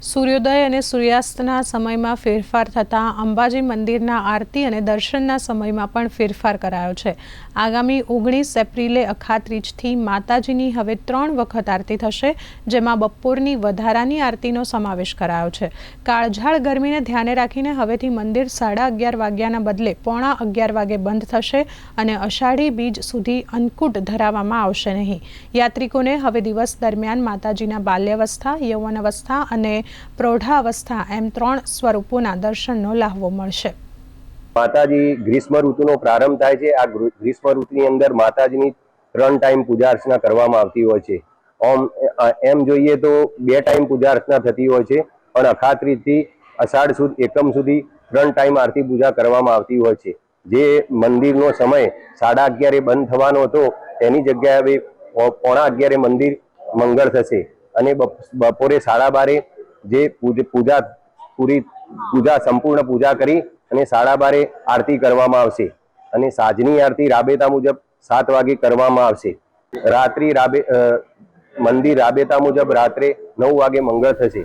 સૂર્યોદય અને સૂર્યાસ્તના સમયમાં ફેરફાર થતાં અંબાજી મંદિરના આરતી અને દર્શનના સમયમાં પણ ફેરફાર કરાયો છે। આગામી 19 એપ્રિલે અખાત્રીજથી માતાજીની હવે 3 વખત આરતી થશે, જેમાં બપોરની વધારાની આરતીનો સમાવેશ કરાયો છે। કાળઝાળ ગરમીને ધ્યાને રાખીને હવેથી મંદિર 11:30 વાગ્યાના બદલે 11:45 વાગે બંધ થશે અને અષાઢી બીજ સુધી અન્નકૂટ ધરાવવામાં આવશે નહીં। યાત્રિકોને હવે દિવસ દરમિયાન માતાજીના બાલ્યાવસ્થા, યૌવનાવસ્થા અને પ્રૌઢાવસ્થા એમ 3 સ્વરૂપોના દર્શનનો લાહવો મળશે। માતાજી ગ્રીષ્મ ઋતુનો પ્રારંભ થાય છે। આ ગ્રીષ્મ ઋતુની અંદર માતાજીની 3 ટાઈમ પૂજા અર્ચના કરવામાં આવતી હોય છે। એમ જોઈએ તો 2 ટાઈમ પૂજા અર્ચના થતી હોય છે, પણ અખાત્રીજથી અષાઢ સુદ એકમ સુધી 3 ટાઈમ આરતી પૂજા કરવામાં આવતી હોય છે। જે મંદિરનો સમય 11:30 બંધ થવાનો હતો, તેની જગ્યાએ 11:45 મંદિર મંગળ થશે અને બપોરે 12:30 જે પૂજા સંપૂર્ણ પૂજા કરી અને 12:30 આરતી કરવામાં આવશે અને સાંજની આરતી રાબેતા મુજબ 7 વાગે કરવામાં આવશે। મંદિર રાબેતા મુજબ રાત્રે 9 વાગે મંગળ થશે।